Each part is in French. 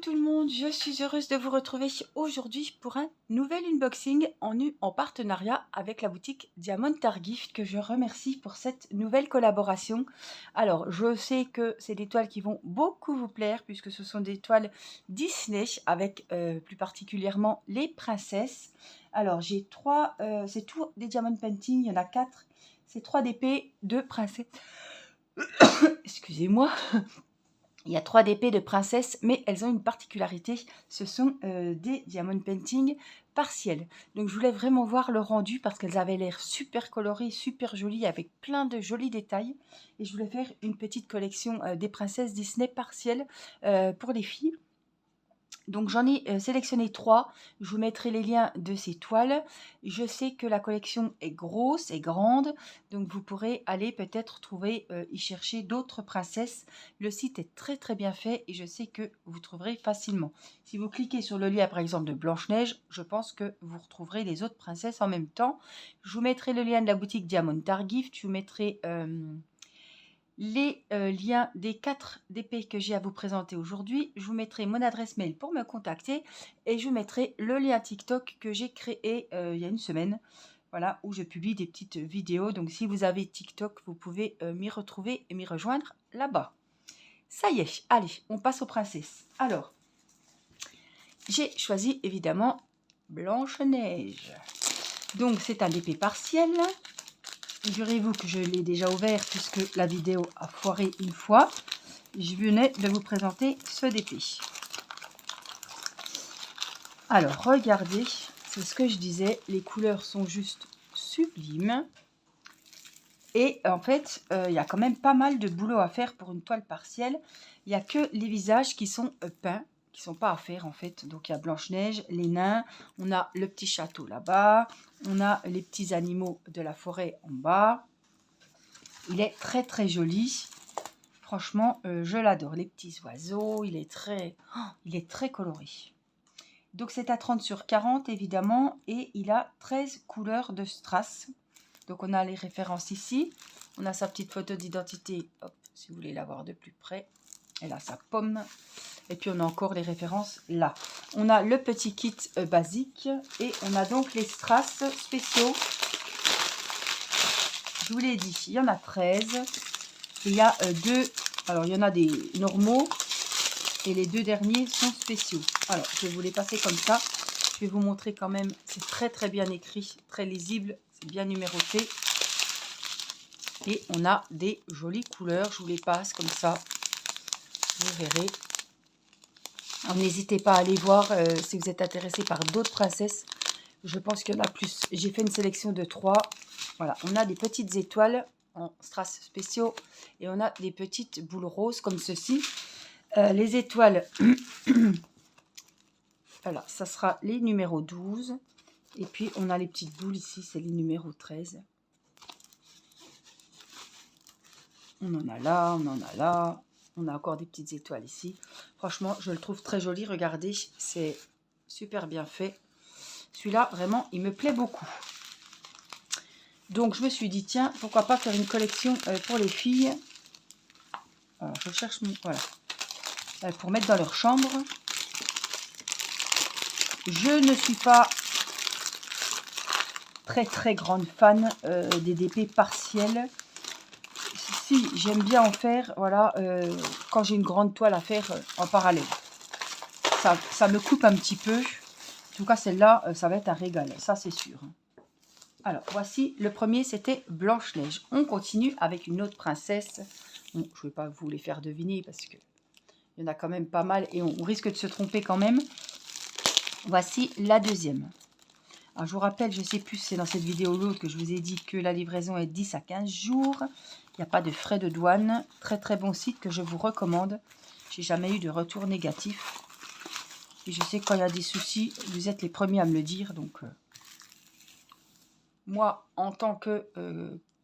tout le monde, je suis heureuse de vous retrouver aujourd'hui pour un nouvel unboxing en partenariat avec la boutique Diamond Art Gift que je remercie pour cette nouvelle collaboration. Alors, je sais que c'est des toiles qui vont beaucoup vous plaire puisque ce sont des toiles Disney avec plus particulièrement les princesses. Alors, j'ai trois, c'est tout des Diamond Painting, il y en a 4. C'est 3 DP de princesses. Excusez-moi. Il y a 3 DP de princesses, mais elles ont une particularité, ce sont des diamond painting partiels. Donc je voulais vraiment voir le rendu parce qu'elles avaient l'air super colorées, super jolies, avec plein de jolis détails. Et je voulais faire une petite collection des princesses Disney partielles pour les filles. Donc j'en ai sélectionné 3, je vous mettrai les liens de ces toiles. Je sais que la collection est grosse et grande, donc vous pourrez aller peut-être trouver, y chercher d'autres princesses. Le site est très très bien fait et je sais que vous trouverez facilement. Si vous cliquez sur le lien par exemple de Blanche-Neige, je pense que vous retrouverez les autres princesses en même temps. Je vous mettrai le lien de la boutique Diamond Art Gift, je vous mettrai les liens des 4 DP que j'ai à vous présenter aujourd'hui. Je vous mettrai mon adresse mail pour me contacter et je vous mettrai le lien TikTok que j'ai créé il y a une semaine, voilà, où je publie des petites vidéos. Donc si vous avez TikTok, vous pouvez m'y retrouver et m'y rejoindre là-bas. Ça y est, allez, on passe aux princesses. Alors, j'ai choisi évidemment Blanche-Neige. Donc c'est un DP partiel. Figurez-vous que je l'ai déjà ouvert puisque la vidéo a foiré une fois. Je venais de vous présenter ce DP. Alors, regardez, c'est ce que je disais, les couleurs sont juste sublimes. Et en fait, il y a quand même pas mal de boulot à faire pour une toile partielle. Il n'y a que les visages qui sont peints, qui ne sont pas à faire en fait. Donc, il y a Blanche-Neige, les nains, on a le petit château là-bas, on a les petits animaux de la forêt en bas. Il est très très joli. Franchement, je l'adore. Les petits oiseaux, il est très coloré. Donc c'est à 30 sur 40 évidemment. Et il a 13 couleurs de strass. Donc on a les références ici. On a sa petite photo d'identité. Hop, si vous voulez la voir de plus près. Elle a sa pomme. Et puis on a encore les références là. On a le petit kit basique. Et on a donc les strass spéciaux. Je vous l'ai dit, il y en a 13. Il y a alors il y en a des normaux et les 2 derniers sont spéciaux. Alors je vais vous les passer comme ça. Je vais vous montrer quand même, c'est très très bien écrit, très lisible, c'est bien numéroté. Et on a des jolies couleurs, je vous les passe comme ça, vous verrez. Alors n'hésitez pas à aller voir si vous êtes intéressé par d'autres princesses. Je pense qu'il y en a plus. J'ai fait une sélection de 3. Voilà, on a des petites étoiles en strass spéciaux et on a des petites boules roses comme ceci. Les étoiles, voilà, ça sera les numéros 12. Et puis on a les petites boules ici, c'est les numéros 13. On en a là, on en a là. On a encore des petites étoiles ici. Franchement, je le trouve très joli. Regardez, c'est super bien fait. Celui-là, vraiment, il me plaît beaucoup. Donc, je me suis dit, tiens, pourquoi pas faire une collection pour les filles. Alors, je cherche, voilà, pour mettre dans leur chambre. Je ne suis pas très très grande fan des DP partiels. Si, j'aime bien en faire, voilà, quand j'ai une grande toile à faire en parallèle. Ça me coupe un petit peu. En tout cas, celle-là, ça va être un régal, ça c'est sûr. Alors, voici, le premier, c'était Blanche-Neige. On continue avec une autre princesse. Bon, je ne vais pas vous les faire deviner parce qu'il y en a quand même pas mal et on risque de se tromper quand même. Voici la deuxième. Alors, je vous rappelle, je ne sais plus si c'est dans cette vidéo ou l'autre que je vous ai dit que la livraison est 10 à 15 jours. Il n'y a pas de frais de douane. Très très bon site que je vous recommande. J'ai jamais eu de retour négatif. Et je sais que quand il y a des soucis, vous êtes les premiers à me le dire. Donc, moi, en tant que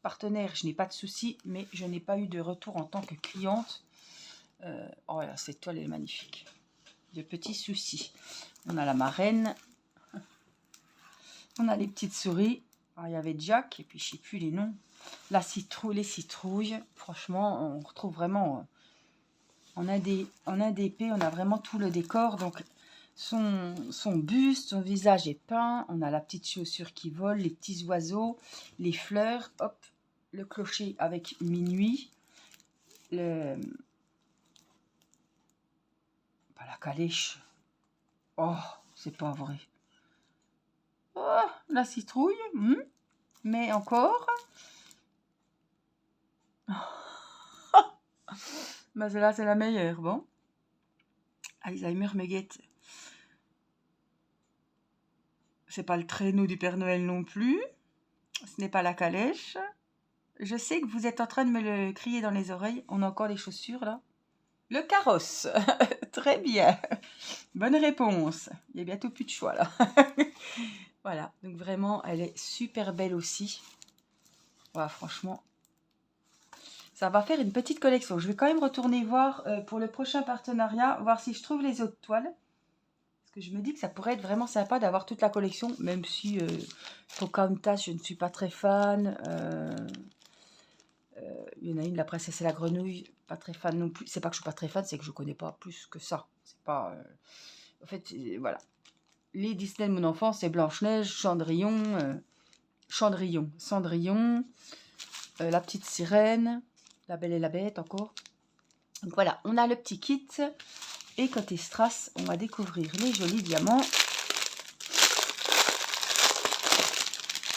partenaire, je n'ai pas de soucis, mais je n'ai pas eu de retour en tant que cliente. Oh voilà, cette toile est magnifique. De petits soucis. On a la marraine. On a les petites souris. Alors, il y avait Jack, et puis je ne sais plus les noms. La citrouille, les citrouilles. Franchement, on retrouve vraiment En ADP, on a vraiment tout le décor. Donc, son buste, son visage est peint. On a la petite chaussure qui vole, les petits oiseaux, les fleurs. Hop, le clocher avec minuit. La calèche. Oh, c'est pas vrai. Oh, la citrouille. Mais encore. Bah, celle-là, c'est la meilleure. Bon. Alzheimer me guette. C'est pas le traîneau du Père Noël non plus. Ce n'est pas la calèche. Je sais que vous êtes en train de me le crier dans les oreilles. On a encore les chaussures là. Le carrosse. Très bien. Bonne réponse. Il y a bientôt plus de choix là. Voilà. Donc vraiment, elle est super belle aussi. Voilà, franchement. Ça va faire une petite collection. Je vais quand même retourner voir pour le prochain partenariat, voir si je trouve les autres toiles. Parce que je me dis que ça pourrait être vraiment sympa d'avoir toute la collection, même si Pocahontas, je ne suis pas très fan. Il y en a une, la princesse et la grenouille, pas très fan non plus. C'est pas que je suis pas très fan, c'est que je connais pas plus que ça. C'est pas... En fait, voilà. Les Disney de mon enfance, c'est Blanche-Neige, Cendrillon, La Petite Sirène, La Belle et la Bête encore. Donc voilà, on a le petit kit. Et côté strass, on va découvrir les jolis diamants.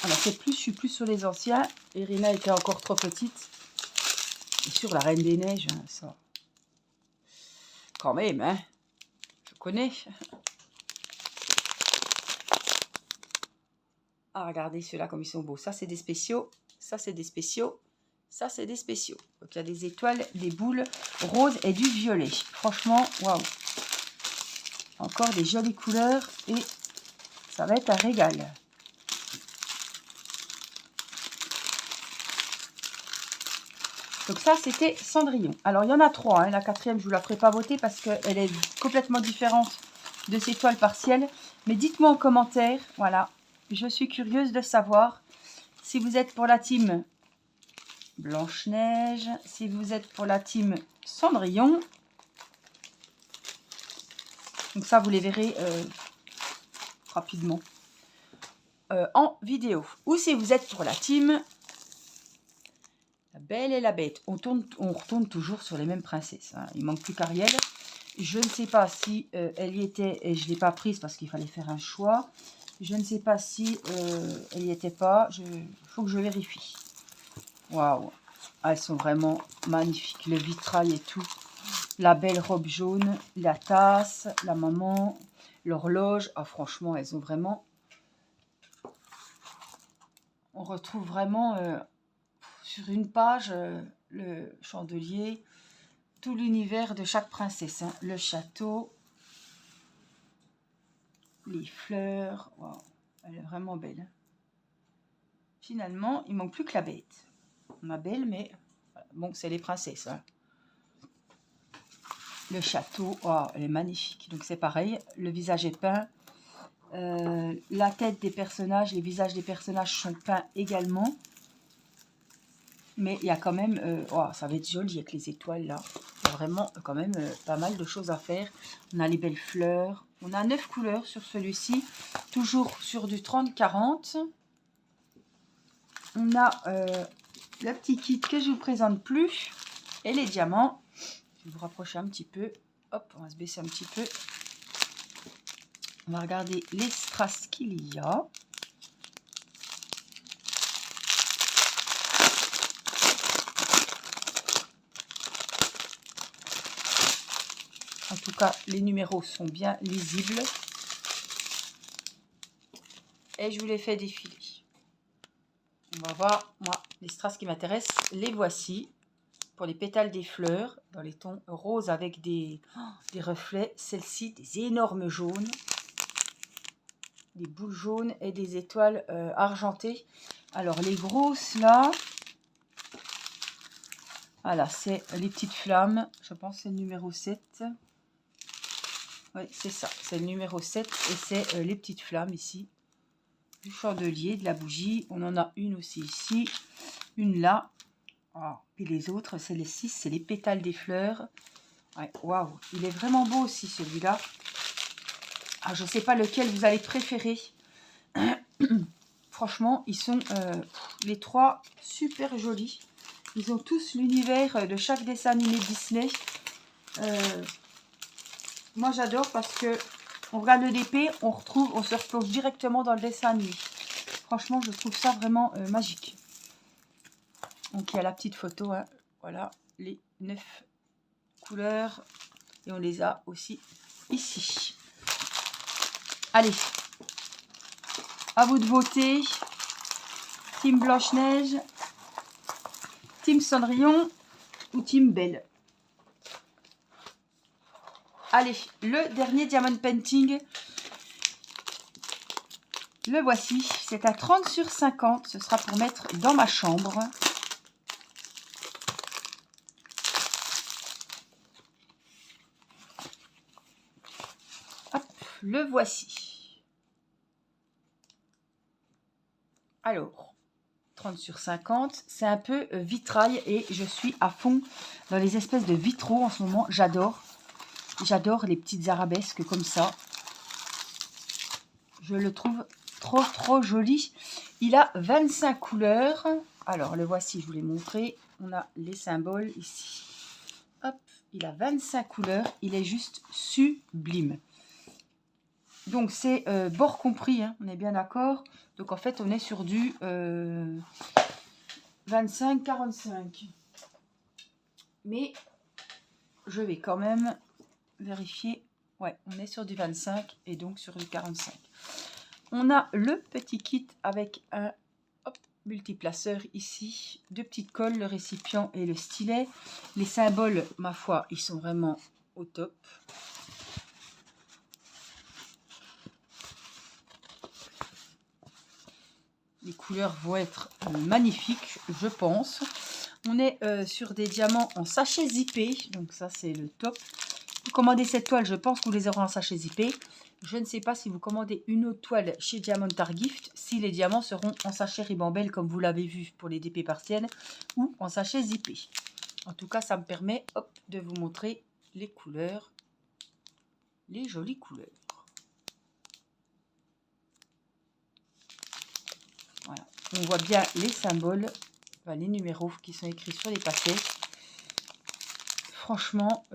Alors c'est plus, je suis plus sur les anciens. Irina était encore trop petite. Et sur la Reine des Neiges, hein, ça. Quand même, hein. Je connais. Ah, regardez ceux-là comme ils sont beaux. Ça, c'est des spéciaux. Ça, c'est des spéciaux. Ça, c'est des spéciaux. Donc, il y a des étoiles, des boules roses et du violet. Franchement, waouh. Encore des jolies couleurs et ça va être un régal. Donc ça, c'était Cendrillon. Alors, il y en a 3. Hein. La 4e, je ne vous la ferai pas voter parce qu'elle est complètement différente de ces toiles partielles. Mais dites-moi en commentaire, voilà, je suis curieuse de savoir si vous êtes pour la team Blanche-Neige, si vous êtes pour la team Cendrillon. Donc ça, vous les verrez rapidement en vidéo. Ou si vous êtes pour la team La Belle et la Bête. On retourne toujours sur les mêmes princesses. Hein. Il manque plus qu'Ariel. Je ne sais pas si elle y était et je ne l'ai pas prise parce qu'il fallait faire un choix. Je ne sais pas si elle n'y était pas. Il faut que je vérifie. Waouh! Elles sont vraiment magnifiques. Le vitrail et tout. La belle robe jaune, la tasse, la maman, l'horloge. Ah, franchement, elles ont vraiment... On retrouve vraiment sur une page le chandelier, tout l'univers de chaque princesse. Hein. Le château, les fleurs. Wow, elle est vraiment belle. Finalement, il manque plus que la bête. Ma belle, mais bon, c'est les princesses. Hein. Le château, oh, elle est magnifique. Donc c'est pareil, le visage est peint. La tête des personnages, les visages des personnages sont peints également. Mais il y a quand même, oh, ça va être joli avec les étoiles là. Il y a vraiment quand même pas mal de choses à faire. On a les belles fleurs. On a 9 couleurs sur celui-ci. Toujours sur du 30-40. On a le petit kit que je ne vous présente plus. Et les diamants. Je vais vous rapprocher un petit peu. Hop, on va se baisser un petit peu. On va regarder les strass qu'il y a. En tout cas, les numéros sont bien lisibles. Et je vous les fais défiler. On va voir, moi, les strass qui m'intéressent. Les voici. Pour les pétales des fleurs, dans les tons roses avec des reflets. Celle-ci, des énormes jaunes. Des boules jaunes et des étoiles argentées. Alors, les grosses, là... Voilà, c'est les petites flammes. Je pense que c'est le numéro 7. Oui, c'est ça. C'est le numéro 7. Et c'est les petites flammes ici. Du chandelier, de la bougie. On en a une aussi ici. Une là. Oh, puis les autres, c'est les 6. C'est les pétales des fleurs. Ouais, waouh, il est vraiment beau aussi celui-là. Ah, je ne sais pas lequel vous allez préférer. Franchement, ils sont les trois super jolis. Ils ont tous l'univers de chaque dessin animé Disney. Moi, j'adore parce que on regarde le DP, on se replonge directement dans le dessin animé. Franchement, je trouve ça vraiment magique. Donc, il y a la petite photo. Hein. Voilà, les 9 couleurs. Et on les a aussi ici. Allez, à vous de voter. Team Blanche-Neige, Team Cendrillon ou Team Belle. Allez, le dernier Diamond Painting. Le voici. C'est à 30 sur 50. Ce sera pour mettre dans ma chambre. Hop, le voici. Alors, 30 sur 50. C'est un peu vitrail et je suis à fond dans les espèces de vitraux en ce moment. J'adore. J'adore les petites arabesques comme ça. Je le trouve trop joli. Il a 25 couleurs. Alors, le voici, je vous l'ai montré. On a les symboles ici. Hop, il a 25 couleurs. Il est juste sublime. Donc, c'est bord compris, hein, on est bien d'accord. Donc, en fait, on est sur du 25-45. Mais, je vais quand même vérifier. Ouais, on est sur du 25 et donc sur du 45. On a le petit kit avec un multiplaceur ici, deux petites colles, le récipient et le stylet. Les symboles, ma foi, ils sont vraiment au top. Les couleurs vont être magnifiques, je pense. On est sur des diamants en sachet zippé, donc ça c'est le top. Vous commandez cette toile, je pense que vous les aurez en sachet zippé. Je ne sais pas si vous commandez une autre toile chez Diamond Art Gift, si les diamants seront en sachet ribambelle comme vous l'avez vu pour les DP partiels ou en sachet zippé. En tout cas, ça me permet de vous montrer les couleurs, les jolies couleurs. Voilà, on voit bien les symboles, enfin, les numéros qui sont écrits sur les paquets. Franchement,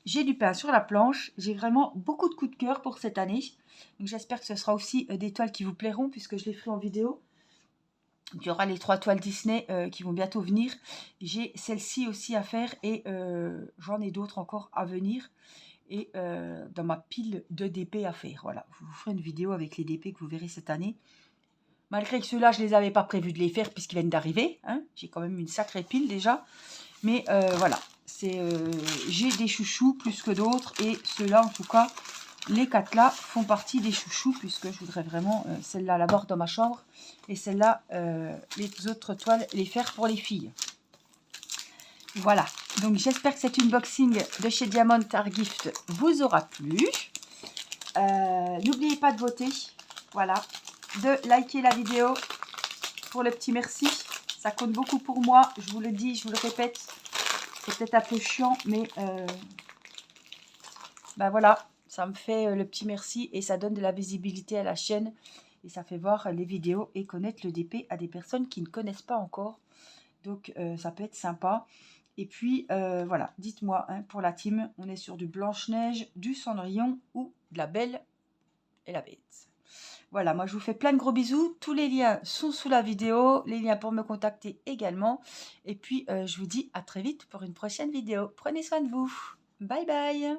j'ai du pain sur la planche. J'ai vraiment beaucoup de coups de cœur pour cette année. Donc j'espère que ce sera aussi des toiles qui vous plairont puisque je les ferai en vidéo. Il y aura les 3 toiles Disney qui vont bientôt venir. J'ai celle-ci aussi à faire et j'en ai d'autres encore à venir. Et dans ma pile de DP à faire. Voilà, je vous ferai une vidéo avec les DP que vous verrez cette année. Malgré que ceux-là, je ne les avais pas prévu de les faire puisqu'ils viennent d'arriver. Hein. J'ai quand même une sacrée pile déjà. Mais voilà, j'ai des chouchous plus que d'autres. Et ceux-là, en tout cas, les 4 là font partie des chouchous. Puisque je voudrais vraiment celle-là la dans ma chambre. Et celle-là, les autres toiles, les faire pour les filles. Voilà, donc j'espère que cet unboxing de chez Diamond Art Gift vous aura plu. N'oubliez pas de voter. Voilà. De liker la vidéo pour le petit merci. Ça compte beaucoup pour moi. Je vous le dis, je vous le répète. C'est peut-être un peu chiant, mais ben voilà, ça me fait le petit merci et ça donne de la visibilité à la chaîne. Et ça fait voir les vidéos et connaître le DP à des personnes qui ne connaissent pas encore. Donc ça peut être sympa. Et puis voilà, dites-moi, hein, pour la team, on est sur du Blanche-Neige, du Cendrillon ou de la Belle et la Bête. Voilà, moi je vous fais plein de gros bisous. Tous les liens sont sous la vidéo, les liens pour me contacter également. Et puis je vous dis à très vite pour une prochaine vidéo. Prenez soin de vous. Bye bye.